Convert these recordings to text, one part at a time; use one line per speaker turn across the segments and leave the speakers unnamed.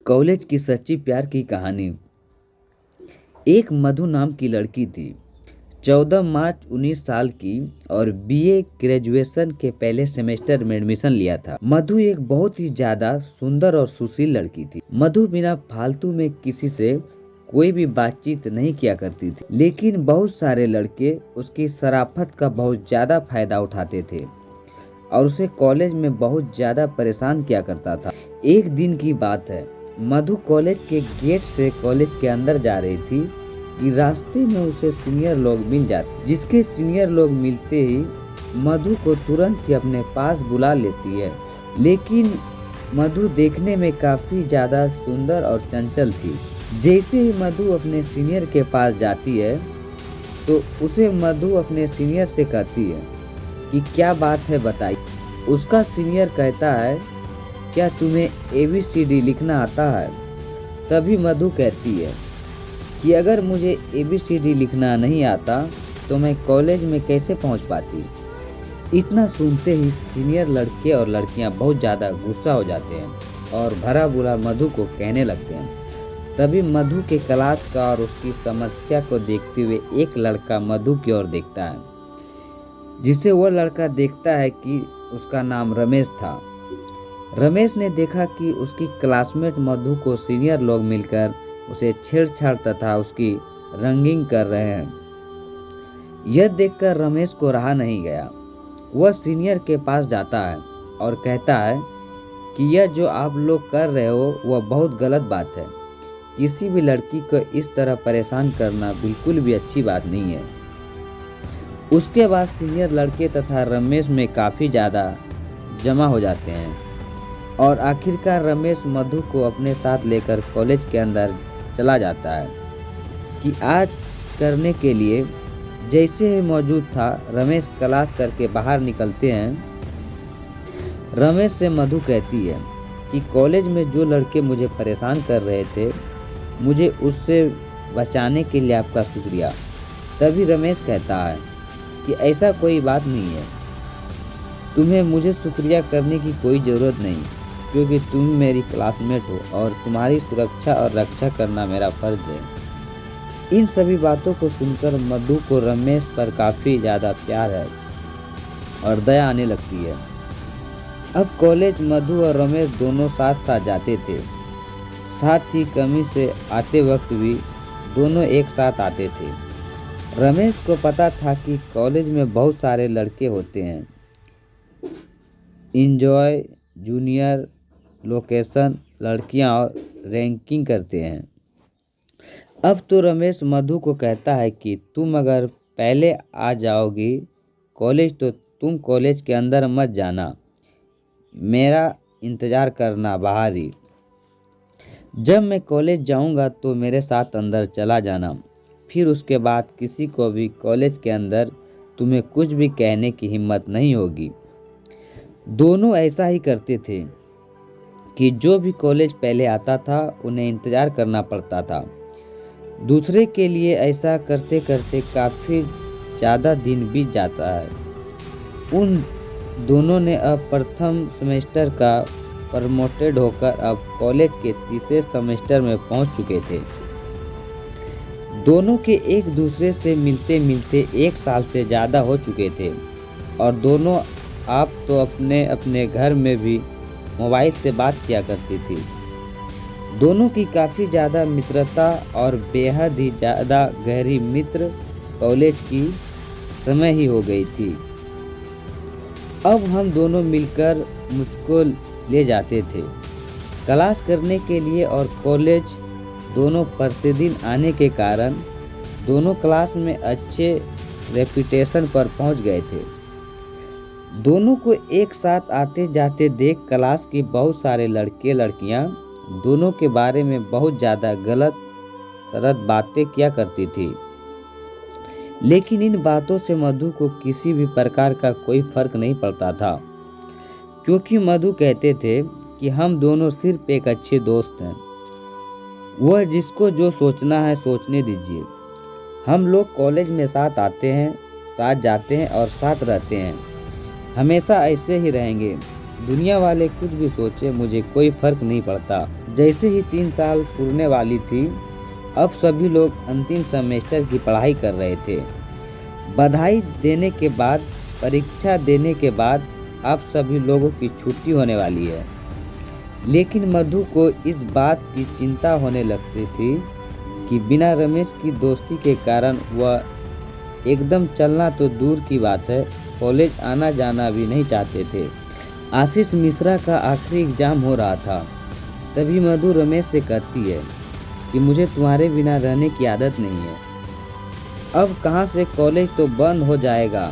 College की सच्ची प्यार की कहानी। एक मधु नाम की लड़की थी। 14 मार्च 19 साल की और बीए ग्रेजुएशन के पहले सेमेस्टर में एडमिशन लिया था। मधु एक बहुत ही ज्यादा सुंदर और सुशील लड़की थी। मधु बिना फालतू में किसी से कोई भी बातचीत नहीं किया करती थी, लेकिन बहुत सारे लड़के उसकी शराफत का बहुत ज्यादा फायदा उठाते थे और उसे कॉलेज में बहुत ज्यादा परेशान किया करता था। एक दिन की बात है, मधु कॉलेज के गेट से कॉलेज के अंदर जा रही थी कि रास्ते में उसे सीनियर लोग मिल जाते, जिसके सीनियर लोग मिलते ही मधु को तुरंत ही अपने पास बुला लेती है। लेकिन मधु देखने में काफी ज्यादा सुंदर और चंचल थी। जैसे ही मधु अपने सीनियर के पास जाती है तो उसे मधु अपने सीनियर से कहती है कि क्या बात है बताइए। उसका सीनियर कहता है, क्या तुम्हें ABCD लिखना आता है? तभी मधु कहती है कि अगर मुझे ABCD लिखना नहीं आता तो मैं कॉलेज में कैसे पहुंच पाती। इतना सुनते ही सीनियर लड़के और लड़कियां बहुत ज़्यादा गुस्सा हो जाते हैं और भरा बुरा मधु को कहने लगते हैं। तभी मधु के क्लास का और उसकी समस्या को देखते हुए एक लड़का मधु की ओर देखता है, जिसे वह लड़का देखता है कि उसका नाम रमेश था। रमेश ने देखा कि उसकी क्लासमेट मधु को सीनियर लोग मिलकर उसे छेड़छाड़ तथा उसकी रैगिंग कर रहे हैं। यह देखकर रमेश को रहा नहीं गया। वह सीनियर के पास जाता है और कहता है कि यह जो आप लोग कर रहे हो वह बहुत गलत बात है। किसी भी लड़की को इस तरह परेशान करना बिल्कुल भी अच्छी बात नहीं है। उसके बाद सीनियर लड़के तथा रमेश में काफ़ी ज़्यादा जमा हो जाते हैं और आखिरकार रमेश मधु को अपने साथ लेकर कॉलेज के अंदर चला जाता है कि आज करने के लिए। जैसे ही मौजूद था, रमेश क्लास करके बाहर निकलते हैं। रमेश से मधु कहती है कि कॉलेज में जो लड़के मुझे परेशान कर रहे थे, मुझे उससे बचाने के लिए आपका शुक्रिया। तभी रमेश कहता है कि ऐसा कोई बात नहीं है, तुम्हें मुझे शुक्रिया करने की कोई ज़रूरत नहीं, क्योंकि तुम मेरी क्लासमेट हो और तुम्हारी सुरक्षा और रक्षा करना मेरा फर्ज है। इन सभी बातों को सुनकर मधु को रमेश पर काफ़ी ज़्यादा प्यार है और दया आने लगती है। अब कॉलेज मधु और रमेश दोनों साथ साथ जाते थे। साथ ही कमी से आते वक्त भी दोनों एक साथ आते थे। रमेश को पता था कि कॉलेज में बहुत सारे लड़के होते हैं। इंजॉय, जूनियर, लोकेशन, लड़कियां और रैंकिंग करते हैं। अब तो रमेश मधु को कहता है कि तुम अगर पहले आ जाओगी कॉलेज तो तुम कॉलेज के अंदर मत जाना, मेरा इंतज़ार करना बाहर ही। जब मैं कॉलेज जाऊंगा तो मेरे साथ अंदर चला जाना। फिर उसके बाद किसी को भी कॉलेज के अंदर तुम्हें कुछ भी कहने की हिम्मत नहीं होगी। दोनों ऐसा ही करते थे कि जो भी कॉलेज पहले आता था उन्हें इंतज़ार करना पड़ता था दूसरे के लिए। ऐसा करते करते काफ़ी ज़्यादा दिन बीत जाता है। उन दोनों ने अब प्रथम सेमेस्टर का प्रमोटेड होकर अब कॉलेज के तीसरे सेमेस्टर में पहुंच चुके थे। दोनों के एक दूसरे से मिलते मिलते 1 साल से ज़्यादा हो चुके थे और दोनों आप तो अपने अपने घर में भी मोबाइल से बात किया करती थी। दोनों की काफ़ी ज़्यादा मित्रता और बेहद ही ज़्यादा गहरी मित्र कॉलेज की समय ही हो गई थी। अब हम दोनों मिलकर मुझको ले जाते थे क्लास करने के लिए और कॉलेज दोनों प्रतिदिन आने के कारण दोनों क्लास में अच्छे रेपुटेशन पर पहुंच गए थे। दोनों को एक साथ आते जाते देख क्लास के बहुत सारे लड़के लड़कियां दोनों के बारे में बहुत ज़्यादा गलत सलत बातें किया करती थी। लेकिन इन बातों से मधु को किसी भी प्रकार का कोई फर्क नहीं पड़ता था, क्योंकि मधु कहते थे कि हम दोनों सिर्फ एक अच्छे दोस्त हैं। वह जिसको जो सोचना है सोचने दीजिए। हम लोग कॉलेज में साथ आते हैं, साथ जाते हैं और साथ रहते हैं। हमेशा ऐसे ही रहेंगे। दुनिया वाले कुछ भी सोचे, मुझे कोई फर्क नहीं पड़ता। जैसे ही 3 साल पूरने वाली थी, अब सभी लोग अंतिम सेमेस्टर की पढ़ाई कर रहे थे। बधाई देने के बाद, परीक्षा देने के बाद अब सभी लोगों की छुट्टी होने वाली है। लेकिन मधु को इस बात की चिंता होने लगती थी कि बिना रमेश की दोस्ती के कारण वह एकदम चलना तो दूर की बात है, कॉलेज आना जाना भी नहीं चाहते थे। आशीष मिश्रा का आखिरी एग्जाम हो रहा था। तभी मधु रमेश से कहती है कि मुझे तुम्हारे बिना रहने की आदत नहीं है। अब कहाँ से, कॉलेज तो बंद हो जाएगा,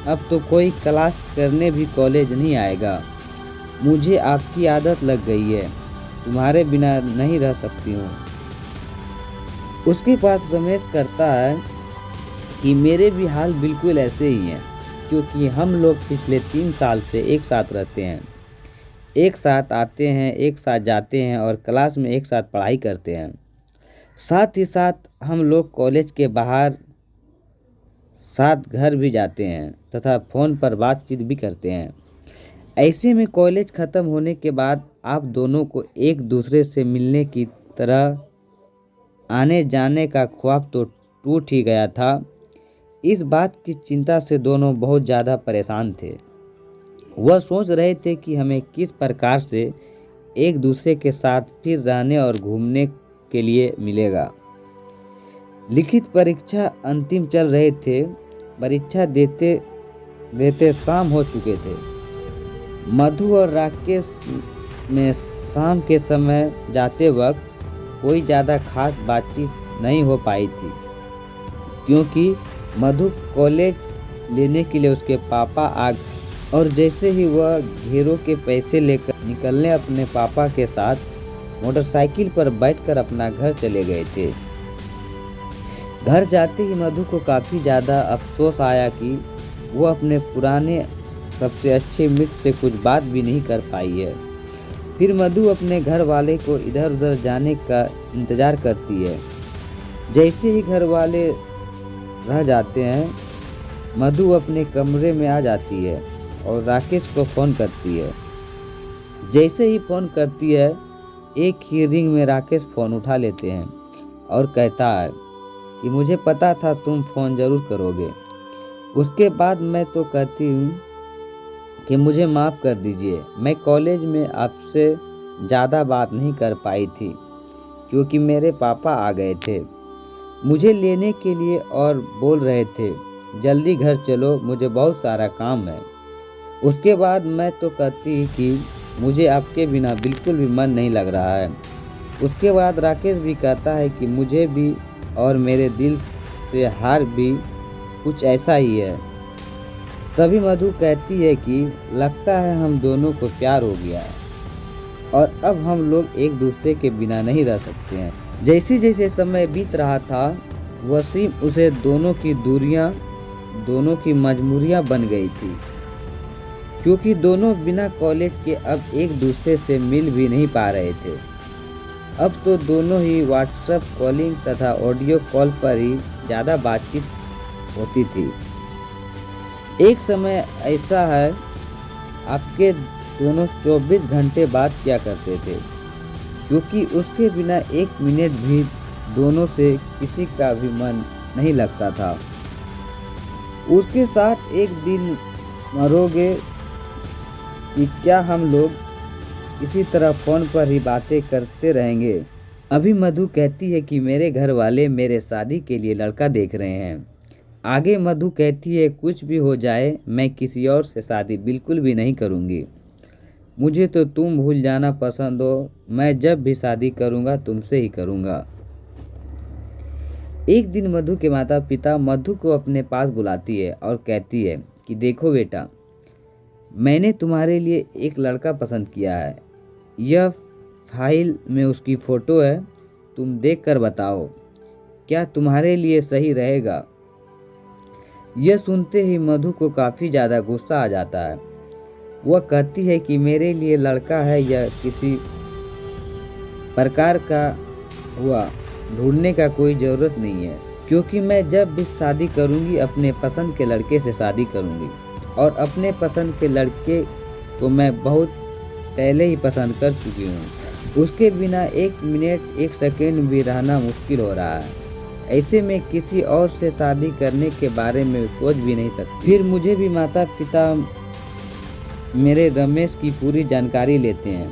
अब तो कोई क्लास करने भी कॉलेज नहीं आएगा। मुझे आपकी आदत लग गई है, तुम्हारे बिना नहीं रह सकती हूँ। उसके पास रमेश करता है कि मेरे भी हाल बिल्कुल ऐसे ही हैं, क्योंकि हम लोग पिछले 3 साल से एक साथ रहते हैं, एक साथ आते हैं, एक साथ जाते हैं और क्लास में एक साथ पढ़ाई करते हैं। साथ ही साथ हम लोग कॉलेज के बाहर साथ घर भी जाते हैं तथा फ़ोन पर बातचीत भी करते हैं। ऐसे में कॉलेज ख़त्म होने के बाद आप दोनों को एक दूसरे से मिलने की तरह आने जाने का ख्वाब तो टूट ही गया था। इस बात की चिंता से दोनों बहुत ज़्यादा परेशान थे। वह सोच रहे थे कि हमें किस प्रकार से एक दूसरे के साथ फिर रहने और घूमने के लिए मिलेगा। लिखित परीक्षा अंतिम चल रहे थे। परीक्षा देते देते शाम हो चुके थे। मधु और राकेश में शाम के समय जाते वक्त कोई ज़्यादा खास बातचीत नहीं हो पाई थी, क्योंकि मधु कॉलेज लेने के लिए उसके पापा आ गए और जैसे ही वह घेरों के पैसे लेकर निकलने अपने पापा के साथ मोटरसाइकिल पर बैठकर अपना घर चले गए थे। घर जाते ही मधु को काफ़ी ज़्यादा अफसोस आया कि वो अपने पुराने सबसे अच्छे मित्र से कुछ बात भी नहीं कर पाई है। फिर मधु अपने घर वाले को इधर उधर जाने का इंतज़ार करती है। जैसे ही घर वाले रह जाते हैं, मधु अपने कमरे में आ जाती है और राकेश को फ़ोन करती है। जैसे ही फ़ोन करती है, एक ही रिंग में राकेश फ़ोन उठा लेते हैं और कहता है कि मुझे पता था तुम फ़ोन ज़रूर करोगे। उसके बाद मैं तो कहती हूँ कि मुझे माफ़ कर दीजिए, मैं कॉलेज में आपसे ज़्यादा बात नहीं कर पाई थी, क्योंकि मेरे पापा आ गए थे मुझे लेने के लिए और बोल रहे थे जल्दी घर चलो, मुझे बहुत सारा काम है। उसके बाद मैं तो कहती कि मुझे आपके बिना बिल्कुल भी मन नहीं लग रहा है। उसके बाद राकेश भी कहता है कि मुझे भी और मेरे दिल से हार भी कुछ ऐसा ही है। तभी मधु कहती है कि लगता है हम दोनों को प्यार हो गया है और अब हम लोग एक दूसरे के बिना नहीं रह सकते हैं। जैसे जैसे समय बीत रहा था, वसीम उसे दोनों की दूरियां, दोनों की मजबूरियां बन गई थी, क्योंकि दोनों बिना कॉलेज के अब एक दूसरे से मिल भी नहीं पा रहे थे। अब तो दोनों ही व्हाट्सएप कॉलिंग तथा ऑडियो कॉल पर ही ज़्यादा बातचीत होती थी। एक समय ऐसा है, आपके दोनों 24 घंटे बात किया करते थे, क्योंकि उसके बिना एक मिनट भी दोनों से किसी का भी मन नहीं लगता था। उसके साथ एक दिन मरोगे कि क्या हम लोग इसी तरह फ़ोन पर ही बातें करते रहेंगे। अभी मधु कहती है कि मेरे घर वाले मेरे शादी के लिए लड़का देख रहे हैं। आगे मधु कहती है कुछ भी हो जाए, मैं किसी और से शादी बिल्कुल भी नहीं करूँगी। मुझे तो तुम भूल जाना पसंद हो, मैं जब भी शादी करूँगा तुमसे ही करूँगा। एक दिन मधु के माता पिता मधु को अपने पास बुलाती है और कहती है कि देखो बेटा, मैंने तुम्हारे लिए एक लड़का पसंद किया है। यह फाइल में उसकी फ़ोटो है, तुम देख कर बताओ क्या तुम्हारे लिए सही रहेगा। यह सुनते ही मधु को काफ़ी ज़्यादा गुस्सा आ जाता है। वह कहती है कि मेरे लिए लड़का है या किसी प्रकार का हुआ ढूंढने का कोई ज़रूरत नहीं है, क्योंकि मैं जब भी शादी करूंगी अपने पसंद के लड़के से शादी करूंगी और अपने पसंद के लड़के को मैं बहुत पहले ही पसंद कर चुकी हूँ। उसके बिना 1 मिनट 1 सेकंड भी रहना मुश्किल हो रहा है। ऐसे में किसी और से शादी करने के बारे में सोच भी नहीं सकती। फिर मुझे भी माता पिता मेरे रमेश की पूरी जानकारी लेते हैं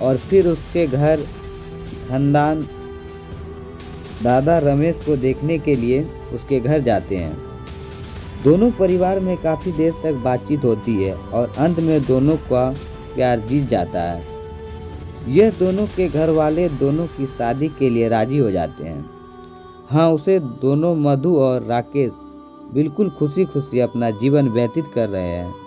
और फिर उसके घर खानदान दादा रमेश को देखने के लिए उसके घर जाते हैं। दोनों परिवार में काफ़ी देर तक बातचीत होती है और अंत में दोनों का प्यार जीत जाता है। यह दोनों के घर वाले दोनों की शादी के लिए राजी हो जाते हैं। हाँ, उसे दोनों मधु और राकेश बिल्कुल खुशी खुशी अपना जीवन व्यतीत कर रहे हैं।